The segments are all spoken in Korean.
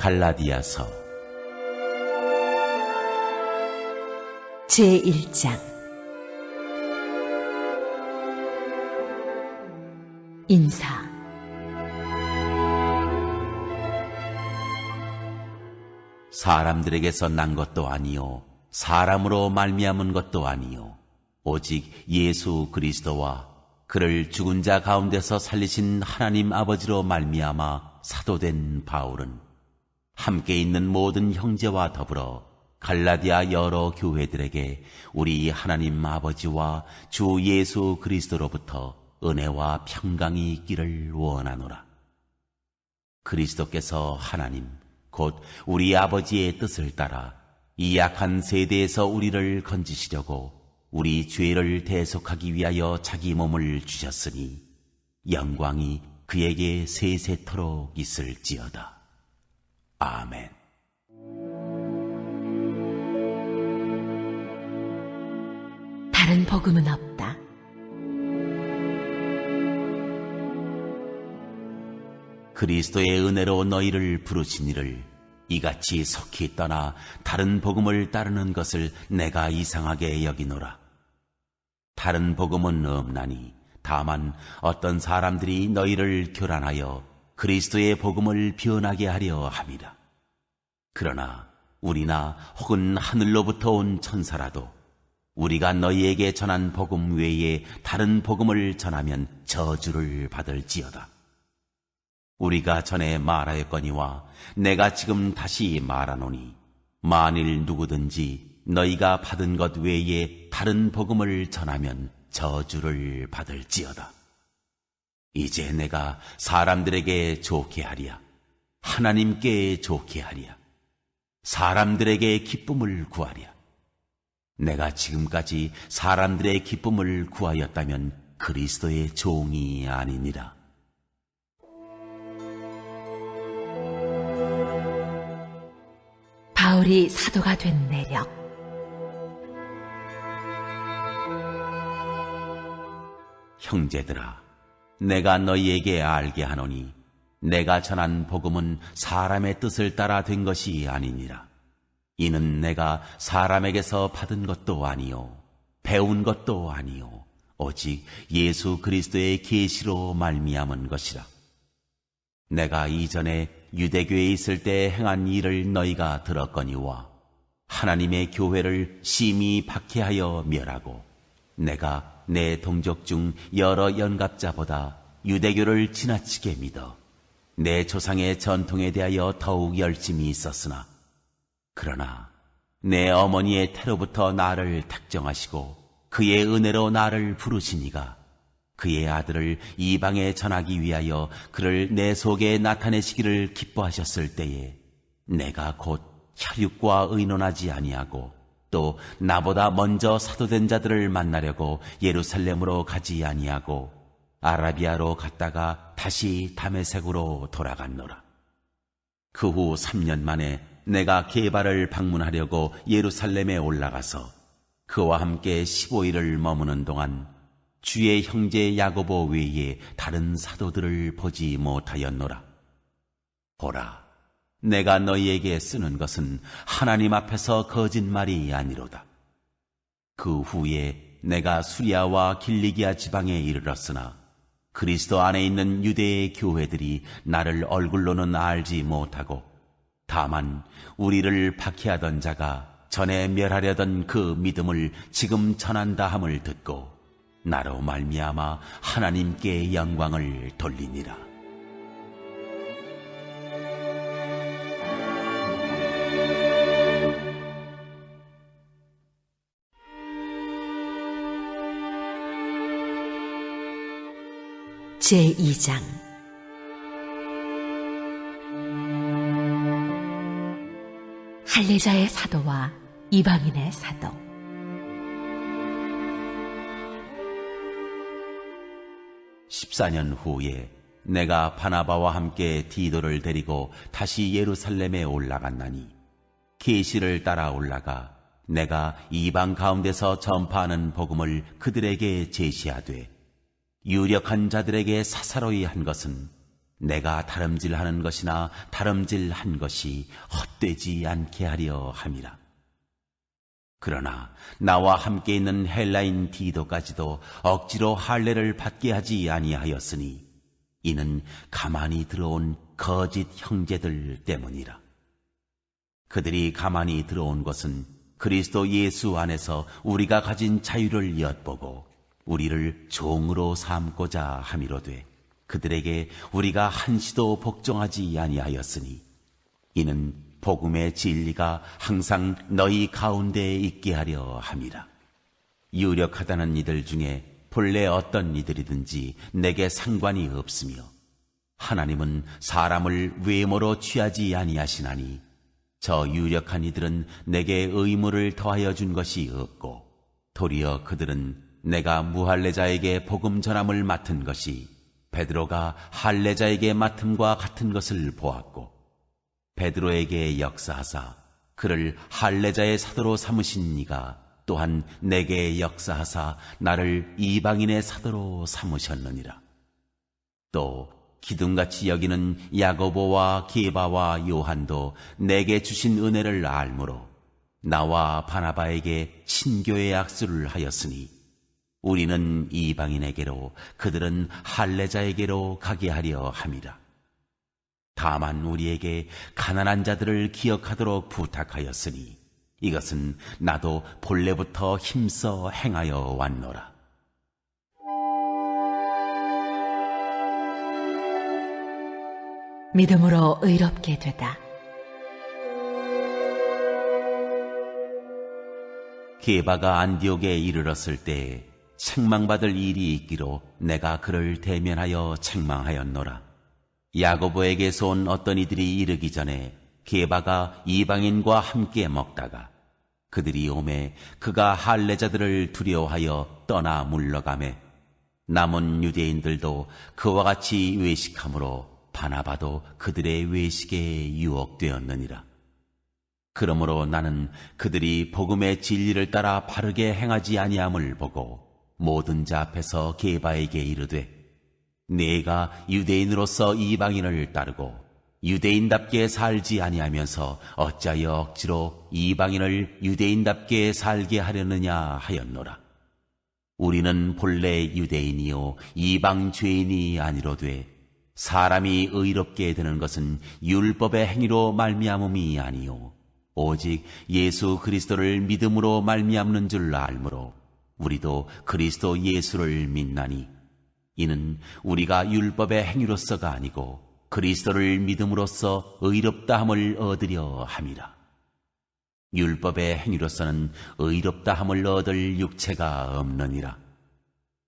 갈라디아서 제1장 인사. 사람들에게서 난 것도 아니요 사람으로 말미암은 것도 아니요 오직 예수 그리스도와 그를 죽은 자 가운데서 살리신 하나님 아버지로 말미암아 사도된 바울은 함께 있는 모든 형제와 더불어 갈라디아 여러 교회들에게 우리 하나님 아버지와 주 예수 그리스도로부터 은혜와 평강이 있기를 원하노라. 그리스도께서 하나님 곧 우리 아버지의 뜻을 따라 이 악한 세대에서 우리를 건지시려고 우리 죄를 대속하기 위하여 자기 몸을 주셨으니 영광이 그에게 세세토록 있을지어다. 아멘. 다른 복음은 없다. 그리스도의 은혜로 너희를 부르신 이를 이같이 속히 떠나 다른 복음을 따르는 것을 내가 이상하게 여기노라. 다른 복음은 없나니 다만 어떤 사람들이 너희를 교란하여 그리스도의 복음을 변하게 하려 함이라. 그러나 우리나 혹은 하늘로부터 온 천사라도 우리가 너희에게 전한 복음 외에 다른 복음을 전하면 저주를 받을지어다. 우리가 전에 말하였거니와 내가 지금 다시 말하노니 만일 누구든지 너희가 받은 것 외에 다른 복음을 전하면 저주를 받을지어다. 이제 내가 사람들에게 좋게 하랴, 하나님께 좋게 하랴, 사람들에게 기쁨을 구하랴. 내가 지금까지 사람들의 기쁨을 구하였다면 그리스도의 종이 아니니라. 바울이 사도가 된 내력. 형제들아, 내가 너희에게 알게 하노니 내가 전한 복음은 사람의 뜻을 따라 된 것이 아니니라. 이는 내가 사람에게서 받은 것도 아니요 배운 것도 아니요 오직 예수 그리스도의 계시로 말미암은 것이라. 내가 이전에 유대교에 있을 때 행한 일을 너희가 들었거니와 하나님의 교회를 심히 박해하여 멸하고 내가 내 동족 중 여러 연갑자보다 유대교를 지나치게 믿어 내 조상의 전통에 대하여 더욱 열심히 있었으나 그러나 내 어머니의 태로부터 나를 택정하시고 그의 은혜로 나를 부르시니가 그의 아들을 이방에 전하기 위하여 그를 내 속에 나타내시기를 기뻐하셨을 때에 내가 곧 혈육과 의논하지 아니하고 또 나보다 먼저 사도된 자들을 만나려고 예루살렘으로 가지 아니하고 아라비아로 갔다가 다시 다메섹으로 돌아갔노라. 그 후 3년 만에 내가 게바를 방문하려고 예루살렘에 올라가서 그와 함께 15일을 머무는 동안 주의 형제 야고보 외에 다른 사도들을 보지 못하였노라. 보라, 내가 너희에게 쓰는 것은 하나님 앞에서 거짓말이 아니로다. 그 후에 내가 수리아와 길리기아 지방에 이르렀으나 그리스도 안에 있는 유대의 교회들이 나를 얼굴로는 알지 못하고 다만 우리를 박해하던 자가 전에 멸하려던 그 믿음을 지금 전한다 함을 듣고 나로 말미암아 하나님께 영광을 돌리니라. 제2장 할례자의 사도와 이방인의 사도. 14년 후에 내가 바나바와 함께 디도를 데리고 다시 예루살렘에 올라갔나니 계시를 따라 올라가 내가 이방 가운데서 전파하는 복음을 그들에게 제시하되 유력한 자들에게 사사로이 한 것은 내가 다름질하는 것이나 다름질한 것이 헛되지 않게 하려 함이라. 그러나 나와 함께 있는 헬라인 디도까지도 억지로 할례를 받게 하지 아니하였으니 이는 가만히 들어온 거짓 형제들 때문이라. 그들이 가만히 들어온 것은 그리스도 예수 안에서 우리가 가진 자유를 엿보고 우리를 종으로 삼고자 함이로되 그들에게 우리가 한시도 복종하지 아니하였으니 이는 복음의 진리가 항상 너희 가운데에 있게 하려 함이라. 유력하다는 이들 중에 본래 어떤 이들이든지 내게 상관이 없으며 하나님은 사람을 외모로 취하지 아니하시나니 저 유력한 이들은 내게 의무를 더하여 준 것이 없고 도리어 그들은 내가 무할례자에게 복음 전함을 맡은 것이 베드로가 할례자에게 맡음과 같은 것을 보았고 베드로에게 역사하사 그를 할례자의 사도로 삼으신 이가 또한 내게 역사하사 나를 이방인의 사도로 삼으셨느니라. 또 기둥같이 여기는 야고보와 게바와 요한도 내게 주신 은혜를 알므로 나와 바나바에게 신교의 악수를 하였으니 우리는 이방인에게로 그들은 할례자에게로 가게 하려 함이라. 다만 우리에게 가난한 자들을 기억하도록 부탁하였으니 이것은 나도 본래부터 힘써 행하여 왔노라. 믿음으로 의롭게 되다. 게바가 안디옥에 이르렀을 때 책망받을 일이 있기로 내가 그를 대면하여 책망하였노라. 야고보에게서 온 어떤 이들이 이르기 전에 게바가 이방인과 함께 먹다가 그들이 오매 그가 할례자들을 두려워하여 떠나 물러가매 남은 유대인들도 그와 같이 외식함으로 바나바도 그들의 외식에 유혹되었느니라. 그러므로 나는 그들이 복음의 진리를 따라 바르게 행하지 아니함을 보고 모든 자 앞에서 게바에게 이르되 네가 유대인으로서 이방인을 따르고 유대인답게 살지 아니하면서 어찌하여 억지로 이방인을 유대인답게 살게 하려느냐 하였노라. 우리는 본래 유대인이요 이방 죄인이 아니로되 사람이 의롭게 되는 것은 율법의 행위로 말미암음이 아니요 오직 예수 그리스도를 믿음으로 말미암는 줄 알므로 우리도 그리스도 예수를 믿나니 이는 우리가 율법의 행위로서가 아니고 그리스도를 믿음으로써 의롭다함을 얻으려 함이라. 율법의 행위로서는 의롭다함을 얻을 육체가 없느니라.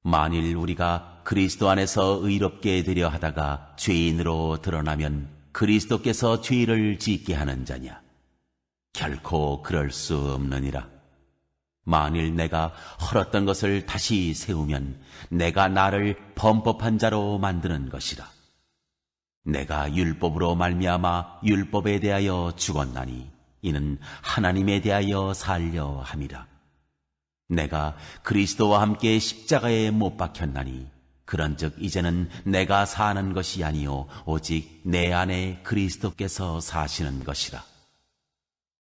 만일 우리가 그리스도 안에서 의롭게 되려 하다가 죄인으로 드러나면 그리스도께서 죄를 짓게 하는 자냐? 결코 그럴 수 없느니라. 만일 내가 헐었던 것을 다시 세우면 내가 나를 범법한 자로 만드는 것이라. 내가 율법으로 말미암아 율법에 대하여 죽었나니 이는 하나님에 대하여 살려 함이라. 내가 그리스도와 함께 십자가에 못 박혔나니 그런즉 이제는 내가 사는 것이 아니요 오직 내 안에 그리스도께서 사시는 것이라.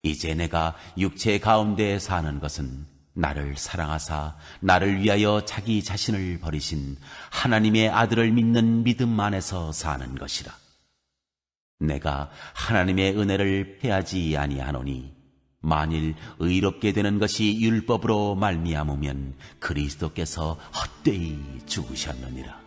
이제 내가 육체 가운데 사는 것은 나를 사랑하사 나를 위하여 자기 자신을 버리신 하나님의 아들을 믿는 믿음 안에서 사는 것이라. 내가 하나님의 은혜를 패하지 아니하노니 만일 의롭게 되는 것이 율법으로 말미암으면 그리스도께서 헛되이 죽으셨느니라.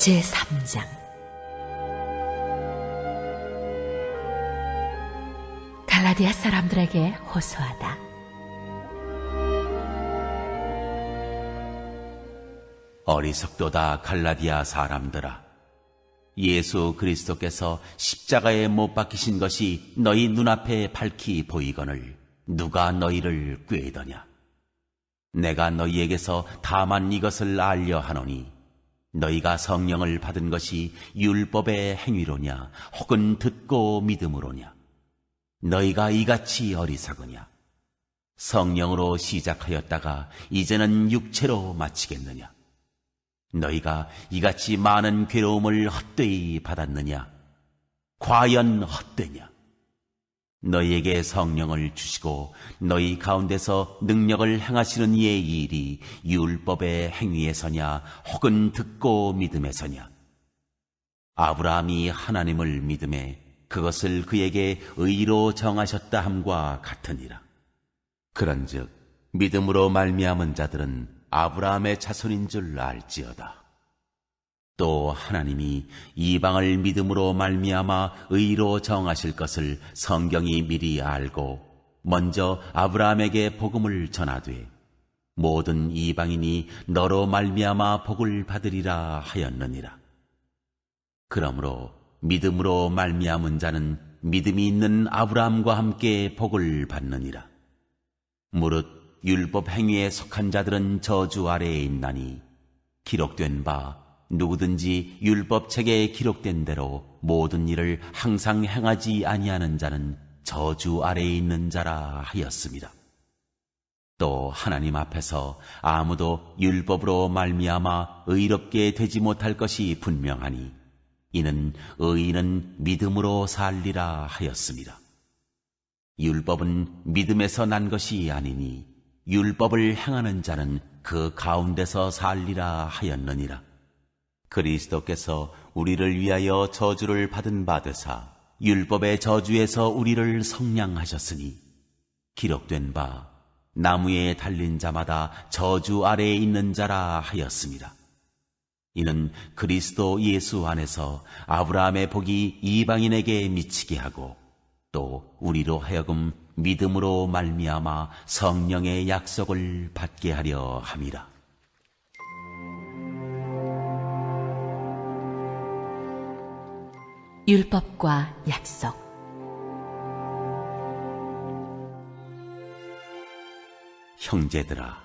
제3장 갈라디아 사람들에게 호소하다. 어리석도다 갈라디아 사람들아. 예수 그리스도께서 십자가에 못 박히신 것이 너희 눈앞에 밝히 보이거늘 누가 너희를 꾀더냐. 내가 너희에게서 다만 이것을 알려 하노니 너희가 성령을 받은 것이 율법의 행위로냐 혹은 듣고 믿음으로냐? 너희가 이같이 어리석으냐? 성령으로 시작하였다가 이제는 육체로 마치겠느냐? 너희가 이같이 많은 괴로움을 헛되이 받았느냐? 과연 헛되냐? 너희에게 성령을 주시고 너희 가운데서 능력을 행하시는 이의 일이 율법의 행위에서냐 혹은 듣고 믿음에서냐? 아브라함이 하나님을 믿음에 그것을 그에게 의로 정하셨다 함과 같으니라. 그런즉 믿음으로 말미암은 자들은 아브라함의 자손인 줄 알지어다. 또 하나님이 이방을 믿음으로 말미암아 의로 정하실 것을 성경이 미리 알고 먼저 아브라함에게 복음을 전하되 모든 이방인이 너로 말미암아 복을 받으리라 하였느니라. 그러므로 믿음으로 말미암은 자는 믿음이 있는 아브라함과 함께 복을 받느니라. 무릇 율법 행위에 속한 자들은 저주 아래에 있나니 기록된 바 누구든지 율법책에 기록된 대로 모든 일을 항상 행하지 아니하는 자는 저주 아래에 있는 자라 하였습니다. 또 하나님 앞에서 아무도 율법으로 말미암아 의롭게 되지 못할 것이 분명하니 이는 의인은 믿음으로 살리라 하였습니다. 율법은 믿음에서 난 것이 아니니 율법을 행하는 자는 그 가운데서 살리라 하였느니라. 그리스도께서 우리를 위하여 저주를 받은 바 되사 율법의 저주에서 우리를 성량하셨으니 기록된 바 나무에 달린 자마다 저주 아래에 있는 자라 하였습니다. 이는 그리스도 예수 안에서 아브라함의 복이 이방인에게 미치게 하고 또 우리로 하여금 믿음으로 말미암아 성령의 약속을 받게 하려 함이라. 율법과 약속. 형제들아,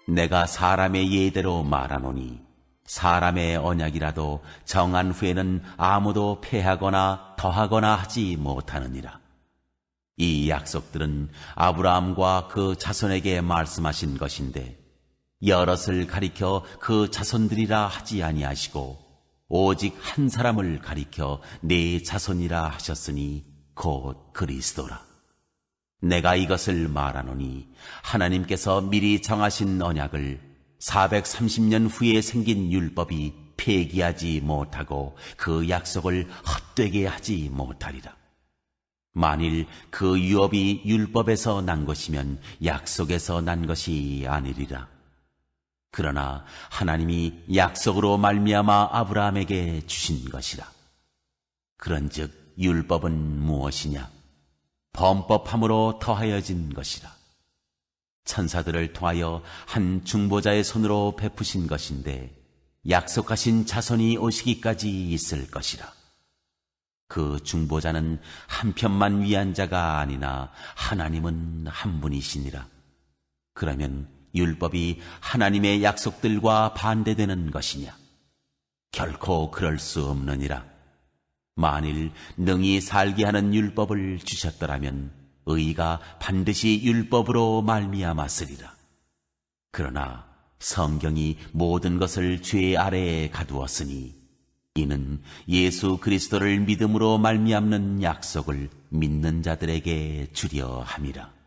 내가 사람의 예대로 말하노니 사람의 언약이라도 정한 후에는 아무도 폐하거나 더하거나 하지 못하느니라. 이 약속들은 아브라함과 그 자손에게 말씀하신 것인데 여럿을 가리켜 그 자손들이라 하지 아니하시고 오직 한 사람을 가리켜 네 자손이라 하셨으니 곧 그리스도라. 내가 이것을 말하노니 하나님께서 미리 정하신 언약을 430년 후에 생긴 율법이 폐기하지 못하고 그 약속을 헛되게 하지 못하리라. 만일 그 유업이 율법에서 난 것이면 약속에서 난 것이 아니리라. 그러나 하나님이 약속으로 말미암아 아브라함에게 주신 것이라. 그런즉 율법은 무엇이냐? 범법함으로 더하여진 것이라. 천사들을 통하여 한 중보자의 손으로 베푸신 것인데 약속하신 자손이 오시기까지 있을 것이라. 그 중보자는 한 편만 위한 자가 아니나 하나님은 한 분이시니라. 그러면 율법이 하나님의 약속들과 반대되는 것이냐? 결코 그럴 수 없느니라. 만일 능히 살게 하는 율법을 주셨더라면 의가 반드시 율법으로 말미암았으리라. 그러나 성경이 모든 것을 죄 아래에 가두었으니 이는 예수 그리스도를 믿음으로 말미암는 약속을 믿는 자들에게 주려 함이라.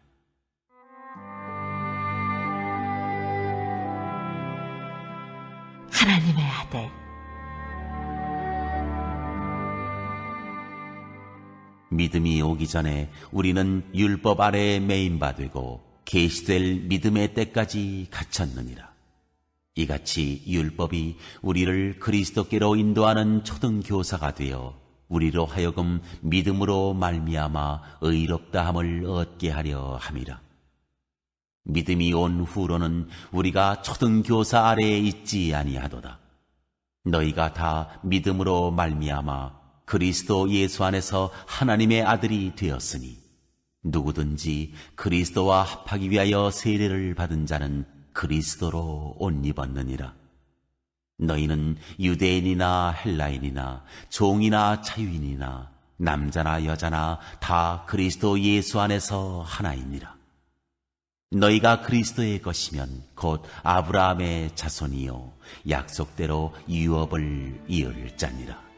하나님의 아들. 믿음이 오기 전에 우리는 율법 아래에 매인 바 되고 계시될 믿음의 때까지 갇혔느니라. 이같이 율법이 우리를 그리스도께로 인도하는 초등교사가 되어 우리로 하여금 믿음으로 말미암아 의롭다함을 얻게 하려 함이라. 믿음이 온 후로는 우리가 초등교사 아래에 있지 아니하도다. 너희가 다 믿음으로 말미암아 그리스도 예수 안에서 하나님의 아들이 되었으니 누구든지 그리스도와 합하기 위하여 세례를 받은 자는 그리스도로 옷 입었느니라. 너희는 유대인이나 헬라인이나 종이나 자유인이나 남자나 여자나 다 그리스도 예수 안에서 하나이니라. 너희가 그리스도의 것이면 곧 아브라함의 자손이요 약속대로 유업을 이을 자니라.